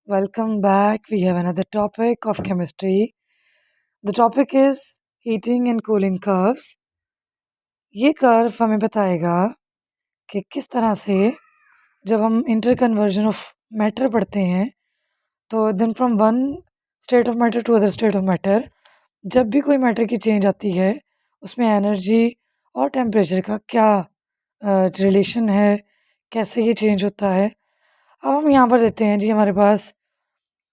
Welcome back. We have another topic of chemistry. The topic is heating and cooling curves. ये curve हमें बताएगा कि किस तरह से जब हम इंटर कन्वर्जन ऑफ मैटर पढ़ते हैं तो then from one state of matter to other state of matter जब भी कोई मैटर की चेंज आती है उसमें एनर्जी और टेम्परेचर का क्या रिलेशन है, कैसे ये चेंज होता है। अब हम यहाँ पर देते हैं जी, हमारे पास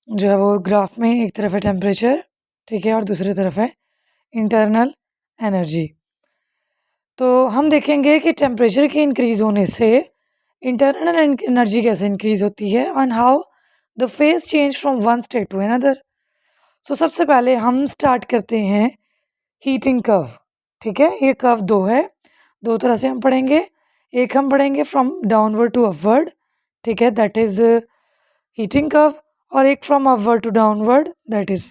जो है वो ग्राफ में एक तरफ है टेम्परेचर, ठीक है, और दूसरी तरफ है इंटरनल एनर्जी। तो हम देखेंगे कि टेम्परेचर के इंक्रीज़ होने से इंटरनल एनर्जी कैसे इंक्रीज़ होती है and how the phase change from one state to another. So सबसे पहले हम स्टार्ट करते हैं हीटिंग कर्व, ठीक है। ये कर्व दो है, दो तरह से हम पढ़ेंगे। एक हम पढ़ेंगे फ्रॉम डाउनवर्ड टू अपवर्ड, ठीक है, दैट इज़ हीटिंग कर्व, और एक from upward to downward that is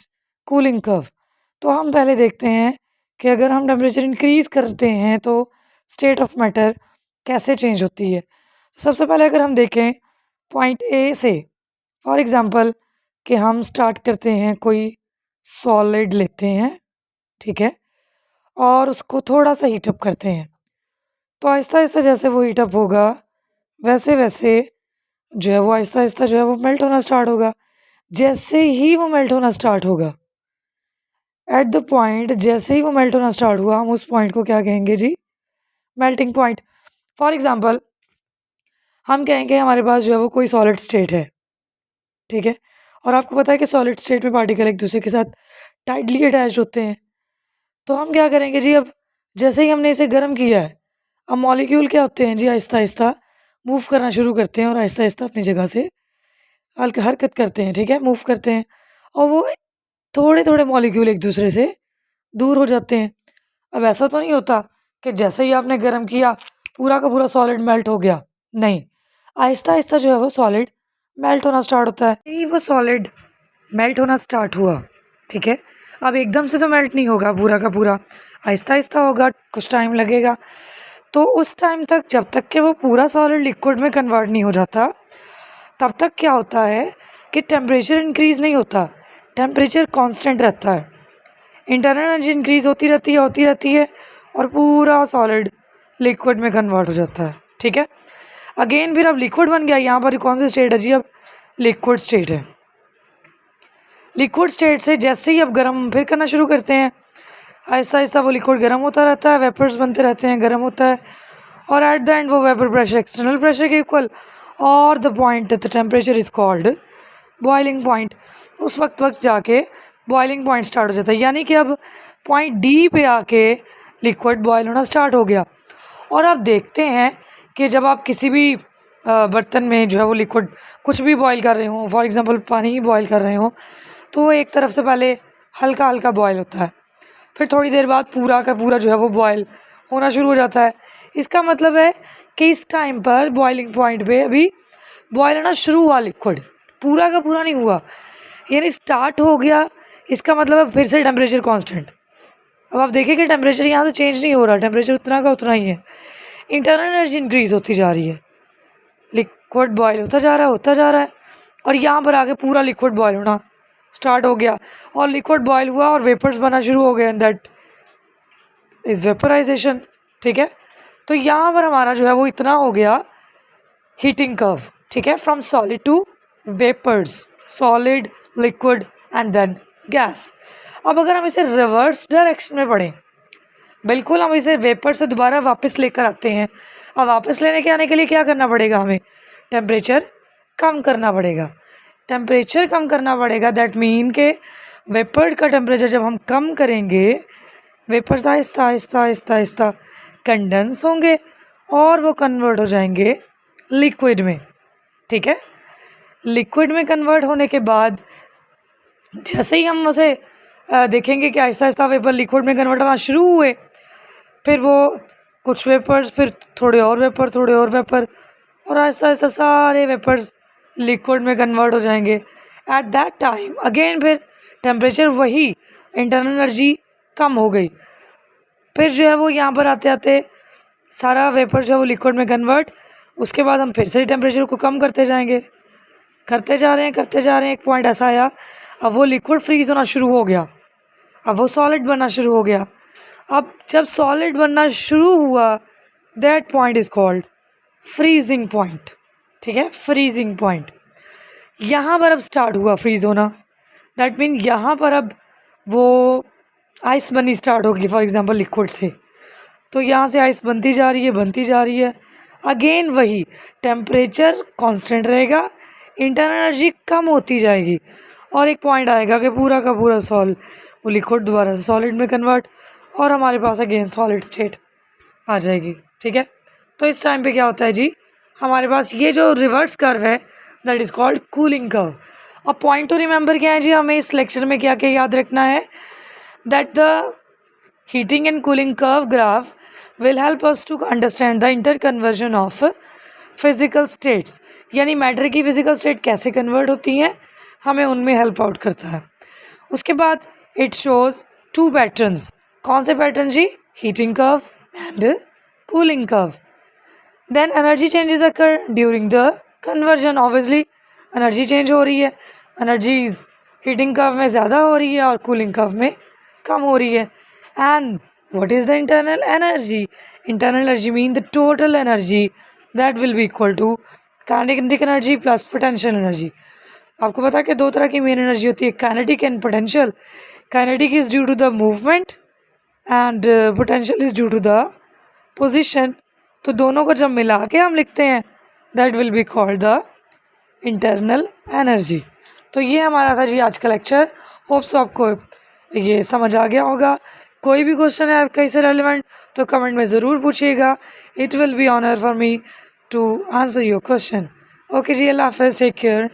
cooling curve. तो हम पहले देखते हैं कि अगर हम टेम्परेचर इंक्रीज़ करते हैं तो स्टेट ऑफ मैटर कैसे चेंज होती है। सबसे पहले अगर हम देखें पॉइंट ए से, फॉर एग्ज़ाम्पल कि हम स्टार्ट करते हैं, कोई सॉलिड लेते हैं, ठीक है, और उसको थोड़ा सा हीटअप करते हैं। तो आहिस्ता आहिस्ता जैसे वो हीटअप होगा वैसे वैसे जो है वो आहिस्ता आहिस्ता जो है वो मेल्ट होना स्टार्ट होगा। जैसे ही वो मेल्ट होना स्टार्ट होगा, एट द पॉइंट जैसे ही वो मेल्ट होना स्टार्ट हुआ, हम उस पॉइंट को क्या कहेंगे जी? Melting point. फॉर एग्ज़ाम्पल हम कहेंगे हमारे पास जो है वो कोई सॉलिड स्टेट है, ठीक है, और आपको पता है कि सॉलिड स्टेट में पार्टिकल एक दूसरे के साथ टाइटली अटैच होते हैं। तो हम क्या करेंगे जी, अब जैसे ही हमने इसे गर्म किया है, अब मॉलिक्यूल क्या होते हैं जी, आहिस्ता आहिस्ता मूव करना शुरू करते हैं और आहिस्ता आहिस्ता अपनी जगह से हरकत करते हैं, ठीक है, मूव करते हैं, और वो थोड़े थोड़े मॉलिक्यूल एक दूसरे से दूर हो जाते हैं। अब ऐसा तो नहीं होता कि जैसे ही आपने गर्म किया पूरा का पूरा सॉलिड मेल्ट हो गया, नहीं, आहिस्ता आहिस्ता जो है वो सॉलिड मेल्ट होना स्टार्ट होता है। यही वो सॉलिड मेल्ट होना स्टार्ट हुआ, ठीक है, अब एकदम से तो मेल्ट नहीं होगा पूरा का पूरा, आहिस्ता आहिस्ता होगा, कुछ टाइम लगेगा। तो उस टाइम तक, जब तक कि वो पूरा सॉलिड लिक्विड में कन्वर्ट नहीं हो जाता, तब तक क्या होता है कि टेम्परेचर इंक्रीज़ नहीं होता, टेम्परेचर कांस्टेंट रहता है। इंटरनल एनर्जी इंक्रीज़ होती रहती है और पूरा सॉलिड लिक्विड में कन्वर्ट हो जाता है, ठीक है। अगेन फिर अब लिक्विड बन गया, यहाँ पर कौन सी स्टेट है जी? अब लिक्विड स्टेट है। लिक्विड स्टेट से जैसे ही अब गर्म फिर करना शुरू करते हैं, आहिस्ता आहिस्ता वो लिक्विड गर्म होता रहता है, वेपर्स बनते रहते हैं, गर्म होता है, और एट द एंड वो वेपर प्रेशर एक्सटर्नल प्रेशर के इक्वल, और the point the temperature is called boiling point. उस वक्त जाके बॉइलिंग पॉइंट स्टार्ट हो जाता है, यानी कि अब पॉइंट डी पे आके लिक्विड बॉयल होना स्टार्ट हो गया। और आप देखते हैं कि जब आप किसी भी बर्तन में जो है वो लिक्विड कुछ भी बॉयल कर रहे हो, फॉर एग्जांपल पानी ही बॉयल कर रहे हो, तो वो एक तरफ से पहले हल्का हल्का बॉयल होता है, फिर थोड़ी देर बाद पूरा का पूरा जो है वो बॉयल होना शुरू हो जाता है। इसका मतलब है कि इस टाइम पर बॉइलिंग पॉइंट पे अभी बॉयल होना शुरू हुआ, लिक्विड पूरा का पूरा नहीं हुआ, यानी स्टार्ट हो गया। इसका मतलब है फिर से टेम्परेचर कांस्टेंट। अब आप देखिए कि टेम्परेचर यहाँ से चेंज नहीं हो रहा, टेम्परेचर उतना का उतना ही है, इंटरनल एनर्जी इंक्रीज़ होती जा रही है, लिक्विड बॉयल होता जा रहा है, और यहाँ पर आके पूरा लिक्विड बॉयल होना स्टार्ट हो गया, और लिक्विड बॉयल हुआ और वेपर्स बना शुरू हो गए, एंड दैट इज़ वेपराइजेशन, ठीक है। तो यहाँ पर हमारा जो है वो इतना हो गया हीटिंग कर्व, ठीक है, from solid to vapours, solid, liquid and then gas. अब अगर हम इसे रिवर्स डायरेक्शन में पढ़ें, बिल्कुल हम इसे वेपर से दोबारा वापस लेकर आते हैं। अब वापस लेने के आने के लिए क्या करना पड़ेगा? हमें टेम्परेचर कम करना पड़ेगा, टेम्परेचर कम करना पड़ेगा। दैट मीन के वेपर का टेम्परेचर जब हम कम करेंगे, वेपर्स आहिस्ता आहिस्ता आहिस्ता आहिस्ता कंडेंस होंगे और वो कन्वर्ट हो जाएंगे लिक्विड में, ठीक है। लिक्विड में कन्वर्ट होने के बाद जैसे ही हम उसे देखेंगे कि आहिस्ता आहिस्ता वेपर लिक्विड में कन्वर्ट होना शुरू हुए, फिर वो कुछ वेपर्स, फिर थोड़े और वेपर, थोड़े और वेपर, और आहिस्ता आहिस्ता सारे वेपर्स लिक्विड में कन्वर्ट हो जाएंगे। एट दैट टाइम अगेन फिर टेम्परेचर वही, इंटरनल एनर्जी कम हो गई, फिर जो है वो यहाँ पर आते आते सारा वेपर जो है वो लिक्विड में कन्वर्ट, उसके बाद हम फिर से टेम्परेचर को कम करते जाएंगे, करते जा रहे हैं, एक पॉइंट ऐसा आया, अब वो लिक्विड फ्रीज होना शुरू हो गया, अब वो सॉलिड बनना शुरू हो गया। अब जब सॉलिड बनना शुरू हुआ, that point is called freezing point. ठीक है, फ्रीजिंग पॉइंट। यहाँ पर अब स्टार्ट हुआ फ्रीज होना, दैट मीन यहाँ पर अब वो आइस बननी स्टार्ट होगी, फॉर एग्जांपल लिक्विड से। तो यहाँ से आइस बनती जा रही है, अगेन वही टेम्परेचर कांस्टेंट रहेगा, इंटरनल एनर्जी कम होती जाएगी, और एक पॉइंट आएगा कि पूरा का पूरा वो लिक्विड दोबारा से सॉलिड में कन्वर्ट, और हमारे पास अगेन सॉलिड स्टेट आ जाएगी। ठीक है, तो इस टाइम पे क्या होता है जी, हमारे पास ये जो रिवर्स कर्व है that is called cooling curve. अब पॉइंट टू रिमेंबर क्या है जी, हमें इस लेक्चर में क्या क्या याद रखना है, that the heating and cooling curve graph will help us to understand the interconversion of physical states, यानी मैटर की फिजिकल स्टेट कैसे कन्वर्ट होती हैं, हमें उनमें हेल्प आउट करता है। उसके बाद इट शोज 2 पैटर्न्स। कौन से पैटर्न जी, heating curve and cooling curve. Then energy changes occur during the conversion, obviously energy change हो रही है, एनर्जी हीटिंग कर्व में ज़्यादा हो रही है और कूलिंग कर्व में कम हो रही है। And what is the internal energy? Internal energy mean the total energy that will be equal to kinetic energy plus potential energy. आपको पता है कि 2 तरह की मेन एनर्जी होती है, kinetic and potential. Kinetic is due to the movement and potential is due to the position. तो दोनों को जब मिला के हम लिखते हैं that will be called the internal energy. तो ये हमारा था जी आज का लेक्चर। होप सो आपको ये समझ आ गया होगा। कोई भी क्वेश्चन है आपका इससे रेलिवेंट तो कमेंट में ज़रूर पूछिएगा। It will be honour for me to answer your question. Okay जी, अल्लाह हाफ़िज़, टेक केयर।